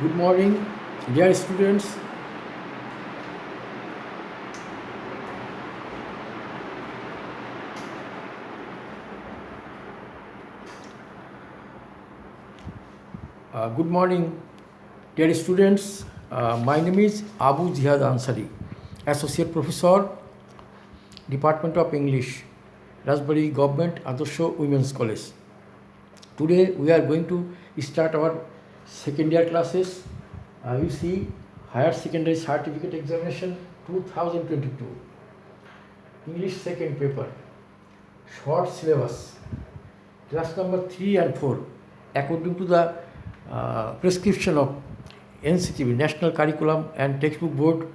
Good morning, dear students. Good morning, dear students. My name is Abu Jihad Ansari, Associate Professor, Department of English, Raspberry Government Adorsho Women's College. Today we are going to start our second year classes. You see, Higher Secondary Certificate Examination 2022, English second paper, short syllabus, class number 3 and 4, according to the prescription of NCTB, National Curriculum and Textbook Board.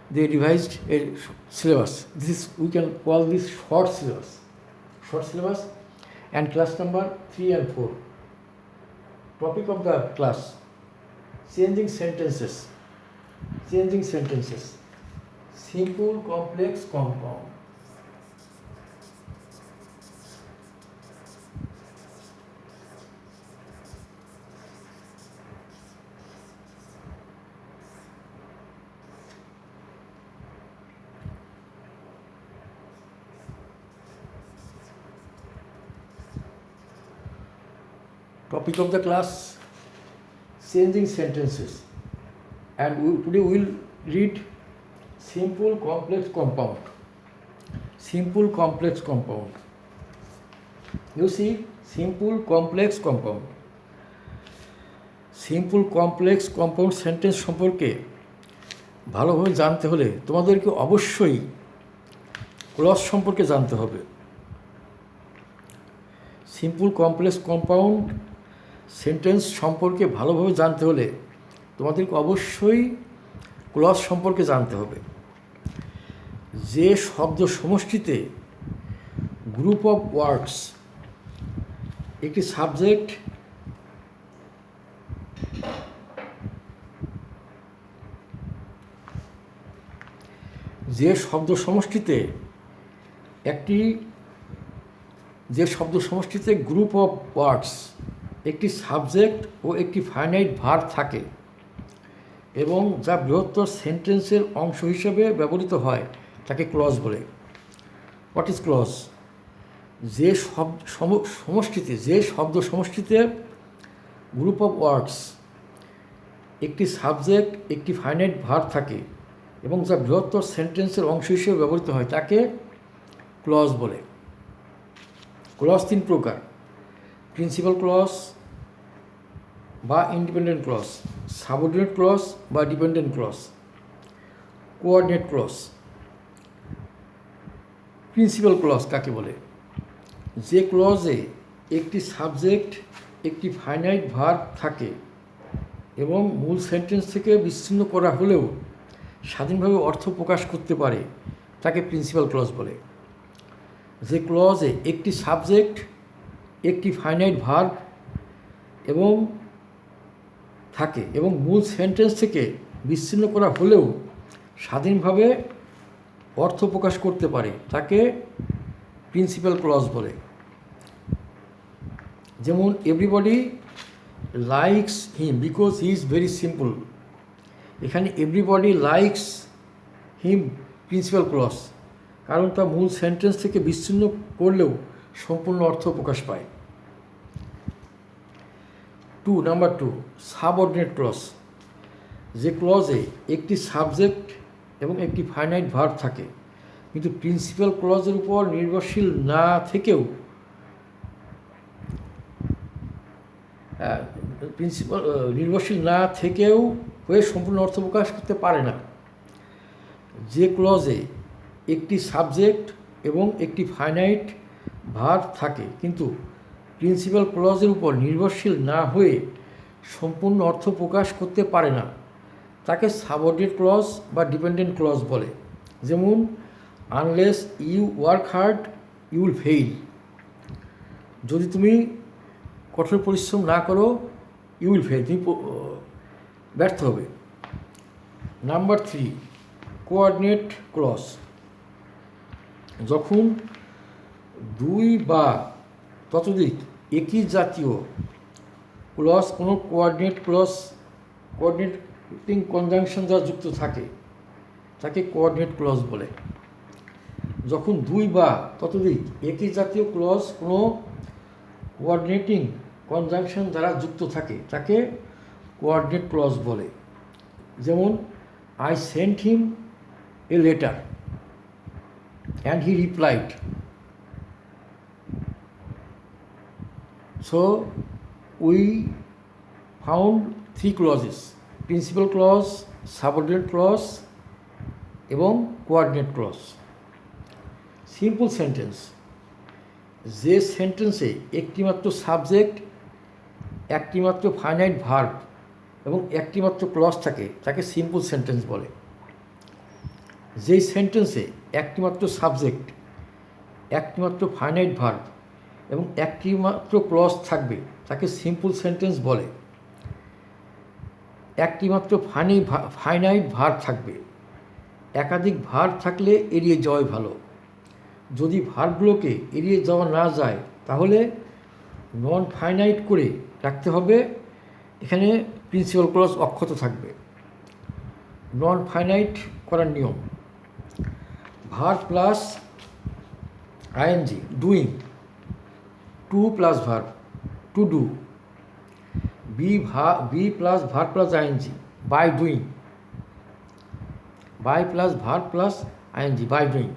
They revised a syllabus. We can call this short syllabus, and class number 3 and 4. Topic of the class: changing sentences, simple, complex, compound. Topic of the class: changing sentences, and today we will read simple, complex, compound. Simple, complex, compound. You see, simple, complex, compound. Simple complex compound sentence সম্পর্কে ভালোভাবে জানতে হলে তোমাদেরকে অবশ্যই clause সম্পর্কে জানতে হবে। Simple complex compound sentence সম্পর্কে ভালোভাবে জানতে হলে তোমাদেরকে অবশ্যই ক্লজ সম্পর্কে জানতে হবে। যে শব্দ সমষ্টিতে গ্রুপ অফ ওয়ার্ডস, একটি সাবজেক্ট যে শব্দ সমষ্টিতে গ্রুপ অফ ওয়ার্ডস, একটি সাবজেক্ট ও একটি ফাইনাইট ভার্ব থাকে এবং যা বৃহত্তর সেন্টেন্সের অংশ হিসেবে ব্যবহৃত হয় তাকে ক্লজ বলে। What is clause? যে শব্দ সমষ্টিতে গ্রুপ অফ ওয়ার্ডস, একটি সাবজেক্ট, একটি ফাইনাইট ভার্ব থাকে এবং যা বৃহত্তর সেন্টেন্সের অংশ হিসেবে ব্যবহৃত হয় তাকে ক্লজ বলে। ক্লজ তিন প্রকার: প্রিন্সিপাল ক্লজ বা ইন্ডিপেন্ডেন্ট ক্লজ, সাবঅর্ডিনেট ক্লজ বা dependent clause, coordinate clause. Principal clause কাকে বলে? যে ক্লজে একটি সাবজেক্ট, একটি ফাইনাইট ভার্ব থাকে এবং মূল সেন্টেন্স থেকে বিচ্ছিন্ন করা হলেও স্বাধীনভাবে অর্থ প্রকাশ করতে পারে তাকে প্রিন্সিপাল ক্লজ বলে। যে ক্লজে একটি সাবজেক্ট, একটি ফাইনাইট ভার্ব এবং থাকে এবং মূল সেন্টেন্স থেকে বিচ্ছিন্ন করা হলেও স্বাধীনভাবে অর্থ প্রকাশ করতে পারে তাকে প্রিন্সিপাল ক্লজ বলে। যেমন, everybody likes him because he is very simple. এখানে everybody likes him principal clause, কারণ তা মূল সেন্টেন্স থেকে বিচ্ছিন্ন করলেও সম্পূর্ণ অর্থ প্রকাশ পায়। Number 2, subordinate clause. যে ক্লজে একটি সাবজেক্ট এবং একটি ফাইনাইট ভার্ব থাকে কিন্তু প্রিন্সিপাল ক্লজের উপর নির্ভরশীল না থেকেও হয়ে সম্পূর্ণ অর্থ প্রকাশ করতে পারে না। যে ক্লজে একটি সাবজেক্ট এবং একটি ফাইনাইট ভার্ব থাকে কিন্তু প্রিন্সিপাল ক্লজের উপর নির্ভরশীল না হয়ে সম্পূর্ণ অর্থ প্রকাশ করতে পারে না তাকে সাবঅর্ডিনেট ক্লজ বা ডিপেন্ডেন্ট ক্লজ বলে। যেমন, unless you work hard you will fail. যদি তুমি কঠোর পরিশ্রম না করো ইউ উইল ফেইল, তুমি ব্যর্থ হবে। Number 3, coordinate clause. যখন দুই বা ততোধিক একই জাতীয় ক্লজ কোনো কোঅর্ডিনেট ক্লজ কোঅর্ডিনেটিং কনজাংশন যা যুক্ত থাকে তাকে কোঅর্ডিনেট ক্লজ বলে। যখন দুই বা ততোধিক একই জাতীয় ক্লজ কোনো কোঅর্ডিনেটিং কনজাংশন দ্বারা যুক্ত থাকে তাকে কোঅর্ডিনেট ক্লজ বলে। যেমন I sent him a letter and he replied. So we found three clauses: principal clause, subordinate clause এবং কোঅর্ডিনেট ক্লজ। সিম্পল সেন্টেন্স: যে সেন্টেন্সে একটিমাত্র সাবজেক্ট, একটিমাত্র ফাইনাইট ভার্ব এবং একটিমাত্র ক্লজ থাকে তাকে সিম্পল সেন্টেন্স বলে। যেই সেন্টেন্সে একটিমাত্র সাবজেক্ট, একটিমাত্র ফাইনাইট ভার্ব এবং একটিমাত্র ক্লজ থাকবে তাকে সিম্পল সেন্টেন্স বলে। একটিমাত্র ফাইনাইট ভার্ব থাকবে, একাধিক ভার্ব থাকলে এড়িয়ে যাওয়াই ভালো। যদি ভার্বগুলোকে এড়িয়ে যাওয়া না যায় তাহলে নন ফাইনাইট করে রাখতে হবে, এখানে প্রিন্সিপাল ক্লজ অক্ষত থাকবে। নন ফাইনাইট করার নিয়ম: verb plus ING, doing, to plus verb, to do. Be plus verb plus ING, by doing. By plus verb plus ING, by doing.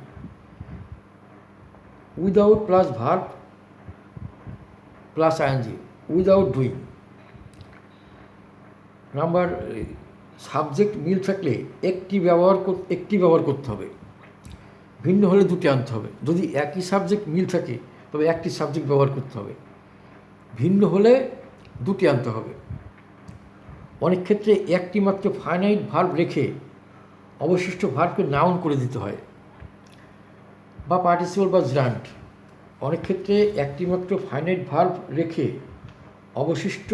Without plus verb plus ING, without doing. Number subject মিল থাকলে একটি ব্যবহার করতে হবে, ভিন্ন হলে দুটি আনতে হবে। যদি একই সাবজেক্ট মিল থাকে তবে একটি সাবজেক্ট ব্যবহার করতে হবে, ভিন্ন হলে দুটি আনতে হবে। অনেক ক্ষেত্রে একটি মাত্র ফাইনাইট ভার্ব রেখে অবশিষ্ট ভার্বকে নাউন করে দিতে হয় বা পার্টিসিপল বা জায়ান্ট। অনেক ক্ষেত্রে একটি মাত্র ফাইনাইট ভার্ব রেখে অবশিষ্ট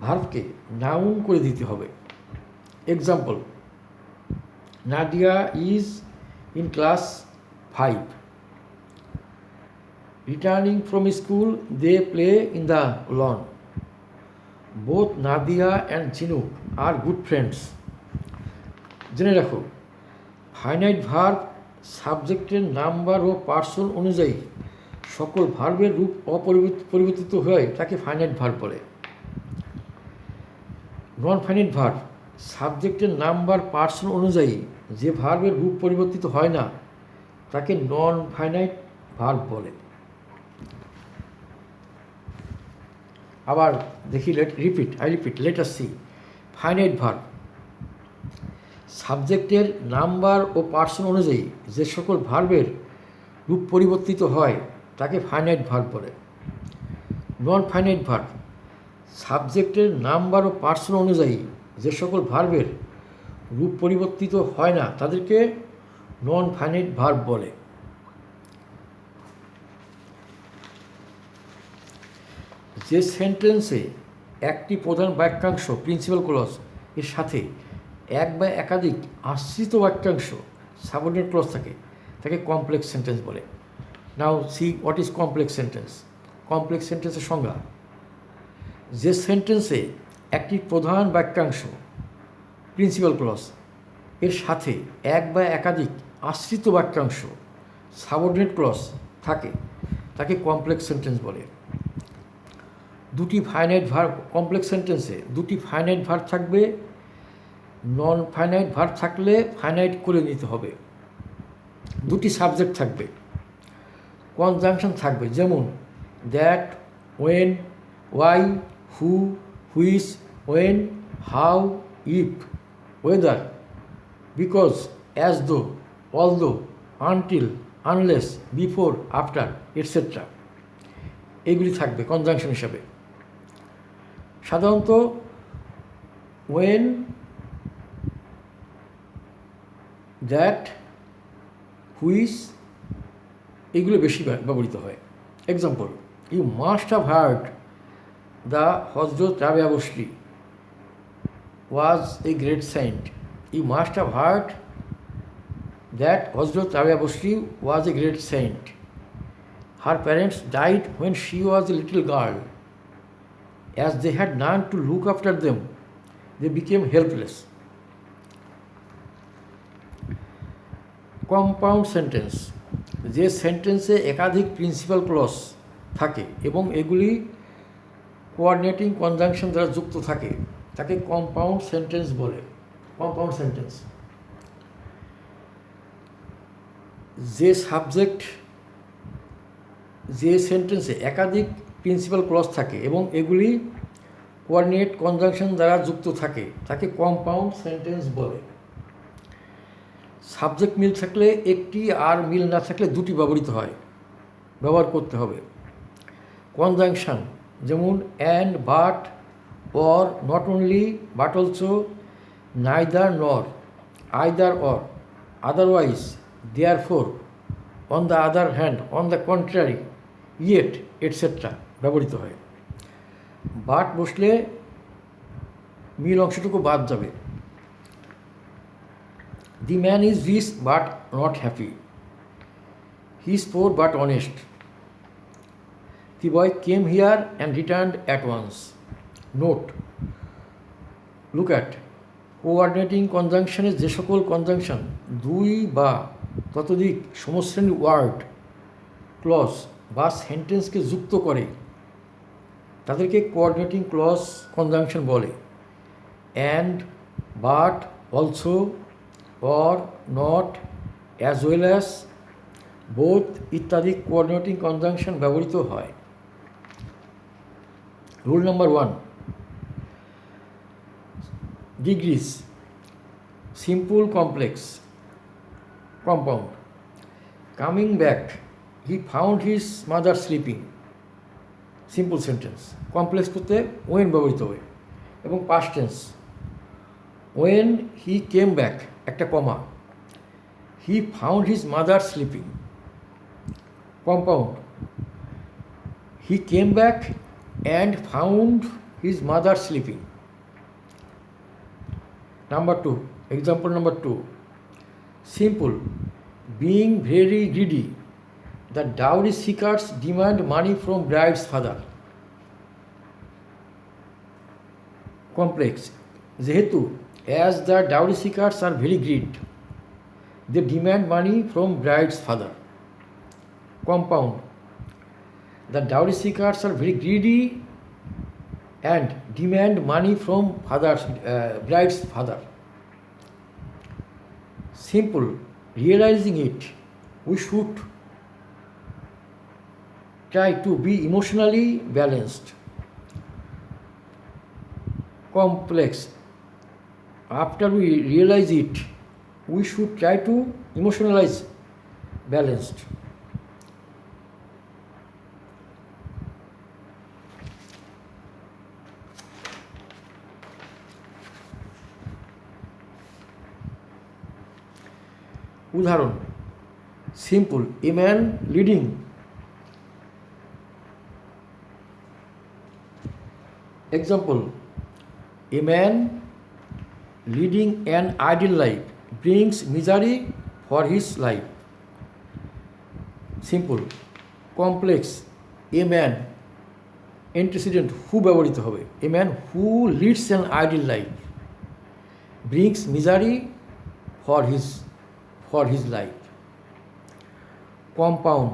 ভার্বকে নাউন করে দিতে হবে। Example: Nadia is in class 5. Returning from school, they play in the lawn. Both Nadia and Chinuk are good friends. জেনে রাখো, ফাইনাইট ভার্ব সাবজেক্টের নাম্বার ও পার্সন অনুযায়ী সকল ভার্বের রূপ অপরিবর্তিত হয় তাকে ফাইনাইট ভার্ব বলে। নন ফাইনাইট ভার্ব সাবজেক্টের নাম্বার পার্সন অনুযায়ী যে ভার্বের রূপ পরিবর্তিত হয় না তাকে নন ফাইনাইট ভার্ব বলে। আবার দেখি, I repeat, let us see. Finite verb সাবজেক্টের নাম্বার ও পার্সন অনুযায়ী যে সকল ভার্বের রূপ পরিবর্তিত হয় তাকে ফাইনাইট ভার্ব বলে। নন ফাইনাইট ভার্ব সাবজেক্টের নাম্বার ও পার্সন অনুযায়ী যে সকল ভার্বের রূপ পরিবর্তিত হয় না তাদেরকে নন ফাইনাইট ভার্ব বলে। যে সেন্টেন্সে একটি প্রধান বাক্যাংশ প্রিন্সিপাল ক্লজ এর সাথে এক বা একাধিক আশ্রিত বাক্যাংশ সাবঅর্ডিনেট ক্লজ থাকে তাকে কমপ্লেক্স সেন্টেন্স বলে। Now see what is complex sentence. Complex সেন্টেন্সের সংজ্ঞা: যে সেন্টেন্সে একটি প্রধান বাক্যাংশ প্রিন্সিপাল ক্লজ এর সাথে এক বা একাধিক আশ্রিত বাক্যাংশ সাবঅর্ডিনেট ক্লজ থাকে তাকে কমপ্লেক্স সেন্টেন্স বলে। দুটি ফাইনাইট ভার্ব, কমপ্লেক্স সেন্টেন্সে দুটি ফাইনাইট ভার্ব থাকবে, নন ফাইনাইট ভার্ব থাকলে ফাইনাইট করে নিতে হবে। দুটি সাবজেক্ট থাকবে, কনজাংশন থাকবে, যেমন that, when, why, who, which, when, how, if, whether, because, as though, although, until, unless, before, after, etcetera. এগুলি থাকবে কনজাংশন হিসাবে। সাধারণত ওয়েন, দ্যাট, হুইচ এগুলো বেশি ব্যবহৃত হয়। Example: you must have heard the Hazrat Rabia Basri was a great saint. You must have heard that Hazrat Rabia Basri was a great saint. Her parents died when she was a little girl. As they had none to look after them, They became helpless. Compound sentence, যে সেন্টেন্সে একাধিক principal clause থাকে এবং এগুলি coordinating conjunction দ্বারা যুক্ত থাকে তাকে কম্পাউন্ড সেন্টেন্স বলে। কম্পাউন্ড সেন্টেন্স, যে সেন্টেন্সে একাধিক প্রিন্সিপাল ক্লজ থাকে এবং এগুলি কোঅর্ডিনেট কনজাংশন দ্বারা যুক্ত থাকে তাকে কম্পাউন্ড সেন্টেন্স বলে। সাবজেক্ট মিল থাকলে একটি আর মিল না থাকলে দুটি ব্যবহার করতে হবে। কনজাংশন যেমন and, but, or, not only, but also, neither নর, either or, otherwise, therefore, on the other hand, on the contrary, yet, etcetera ব্যবহৃত হয়। বাট বসলে মিল অংশটুকু বাদ যাবে। The man is rich but not happy. He is poor but honest. The boy came here and returned at once. Note: look at coordinating কনজাংশনের যে সকল conjunction দুই বা ততোধিক সমশ্রেণী ওয়ার্ড, ক্লজ বা সেন্টেন্সকে যুক্ত করে তাদেরকে কোঅর্ডিনেটিং ক্লজ কনজাংশন বলে। And, but, also, or, not, as well as, both ইত্যাদি কোঅর্ডিনেটিং কনজাংশন ব্যবহৃত হয়। Rule number 1, degrees, simple, complex, compound. Coming back, he found his mother sleeping, simple sentence. Complex করতে when ব্যবহৃত হয় এবং past tense. When he came back, একটা comma, he found his mother sleeping. Compound, he came back and found his mother sleeping. Number 2, example number 2, simple, being very greedy, the dowry seekers demand money from bride's father. Complex, যেহেতু as the dowry seekers are very greedy, they demand money from bride's father. Compound, the dowry seekers are very greedy and demand money from bride's father. Simple, realizing it, we should try to be emotionally balanced. Complex, after we realize it, we should try to emotionalize balanced. উদাহরণ, simple, a man leading. Example, a man leading an ideal life brings misery for his life. Simple, complex, a man, antecedent who ব্যবহৃত হবে, a man who leads an ideal life brings misery for his life. Compound,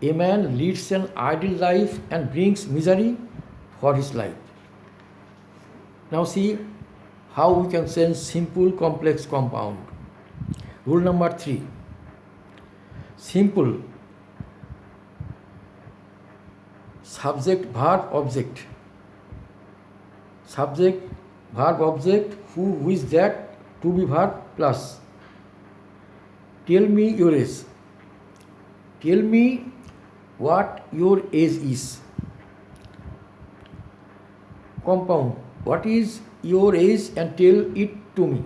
a man leads an ideal life and brings misery for his life. Now see how we can change simple, complex, compound. Rule number 3, simple, subject, verb, object. Subject, verb, object, who, which, that, to be verb plus. Tell me your age. Tell me what your age is. Compound, what is your age and tell it to me.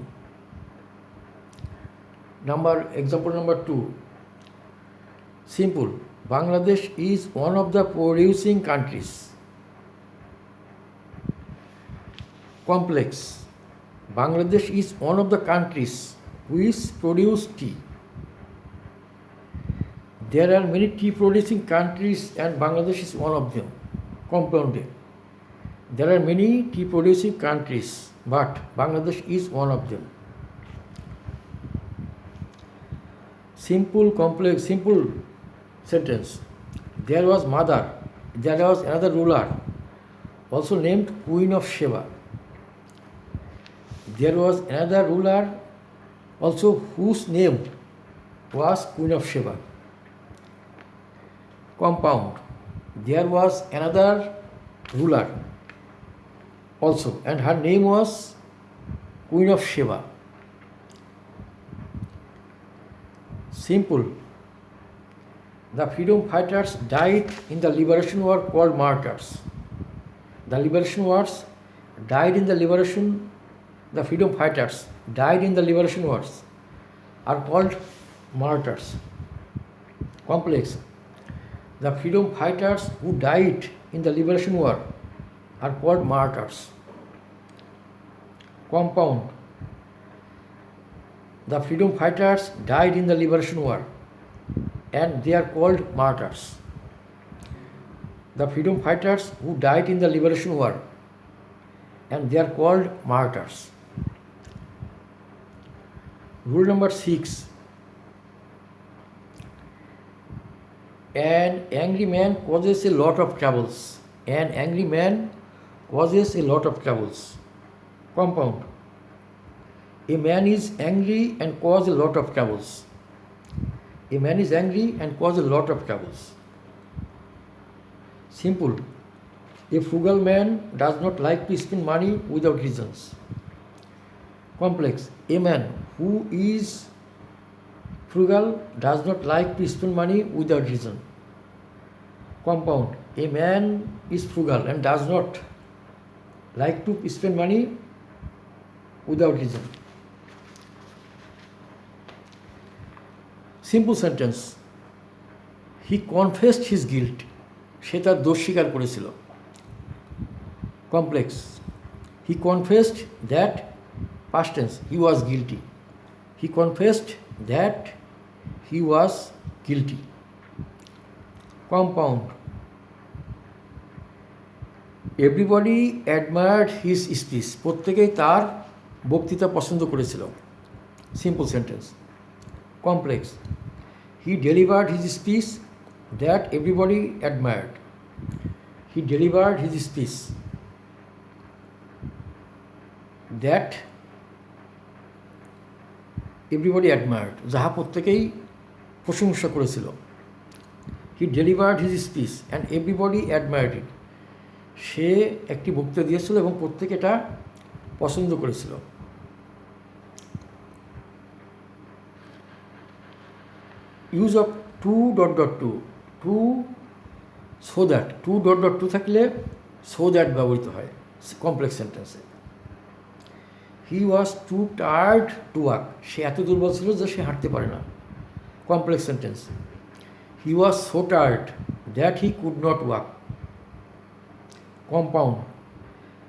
Example number 2, simple, Bangladesh is one of the producing countries. Complex, Bangladesh is one of the countries which produce tea. There are many tea producing countries and Bangladesh is one of them. Compounded, There are many tea producing countries, but Bangladesh is one of them. Simple sentence. There was another ruler, also named Queen of Sheba. There was another ruler, also whose name was Queen of Sheba. Compound. There was another ruler also, and her name was Queen of Sheba. Simple. The freedom fighters died in the liberation war called martyrs. The liberation wars died in the liberation, the freedom fighters died in the liberation wars are called martyrs. Complex. The freedom fighters who died in the liberation war are called martyrs. Compound. The freedom fighters died in the liberation war and they are called martyrs. The freedom fighters who died in the liberation war and they are called martyrs. Rule number 6. An angry man causes a lot of troubles. An angry man causes a lot of troubles. Compound. A man is angry and causes a lot of troubles. A man is angry and causes a lot of troubles. Simple. A frugal man does not like to spend money without reasons. Complex. A man who is frugal does not like to spend money without reason. Compound. A man is frugal and does not like to spend money without reason. Simple sentence. He confessed his guilt. সে তার দোষ স্বীকার করেছিল। Complex. He confessed that, past tense, he was guilty. He confessed that he was guilty. Compound. Everybody admired his speech. প্রত্যেকেই তার বক্তৃতা পছন্দ করেছিল। Simple sentence. Complex. He delivered his speech that everybody admired. He delivered his speech that everybody admired. যাহা প্রত্যেকেই প্রশংসা করেছিল। He delivered his speech and everybody admired it. সে একটি বক্তৃতা দিয়েছিল এবং প্রত্যেকে এটা পছন্দ করেছিল। Use of to so that to থাকলে so that ব্যবহৃত হয় কমপ্লেক্স সেন্টেন্সে। He was too tired to walk. সে এত দুর্বল ছিল যে সে হাঁটতে পারে না। Complex sentence. He was so tired that he could not walk. Compound.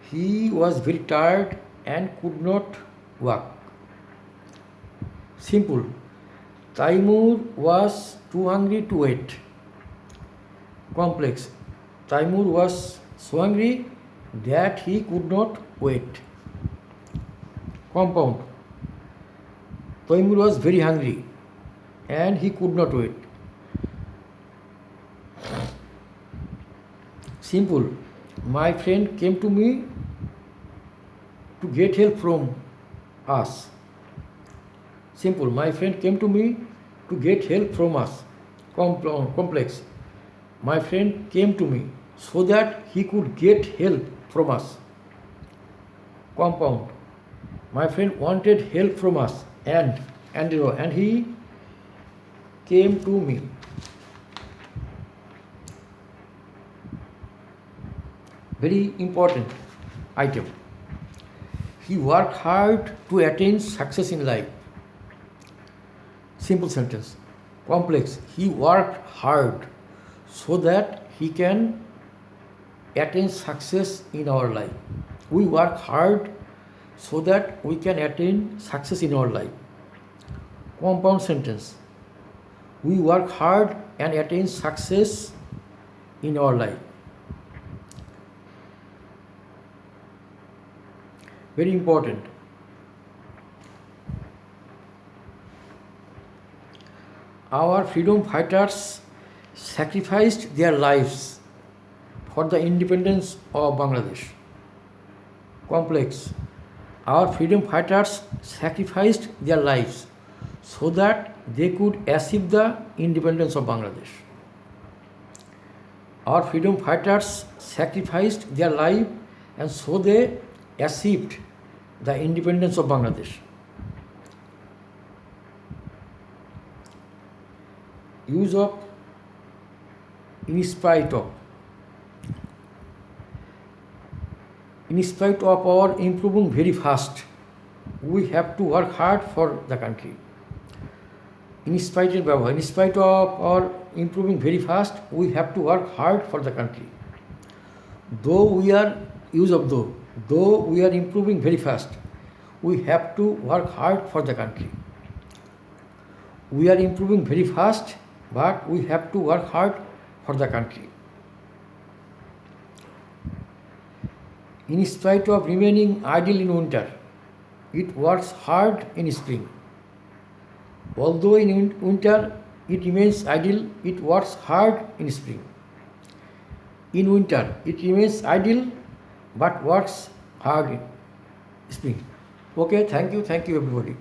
He was very tired and could not walk. Simple. Taimur was too hungry to wait. Complex. Taimur was so hungry that he could not wait. Compound. Taimur was very hungry and he could not wait. Simple. My friend came to me to get help from us. Simple. My friend came to me to get help from us. Complex. My friend came to me so that he could get help from us. Compound. My friend wanted help from us and he came to me. Very important item. He worked hard to attain success in life. Simple sentence. Complex. He worked hard so that he can attain success in our life. We work hard so that we can attain success in our life. Compound sentence. We work hard and attain success in our life. very important. Our freedom fighters sacrificed their lives for the independence of Bangladesh. Complex. Our freedom fighters sacrificed their lives so that they could achieve the independence of Bangladesh. Our freedom fighters sacrificed their life and so they achieved the independence of Bangladesh. Use of in spite of. In spite of our improving very fast, we have to work hard for the country. In spite of our improving very fast, we have to work hard for the country. Though we are improving very fast, we have to work hard for the country. We are improving very fast, but we have to work hard for the country. In spite of remaining idle in winter, it works hard in spring. Although in winter it remains idle, it works hard in spring. In winter it remains idle but works hard in spring. Okay, thank you everybody.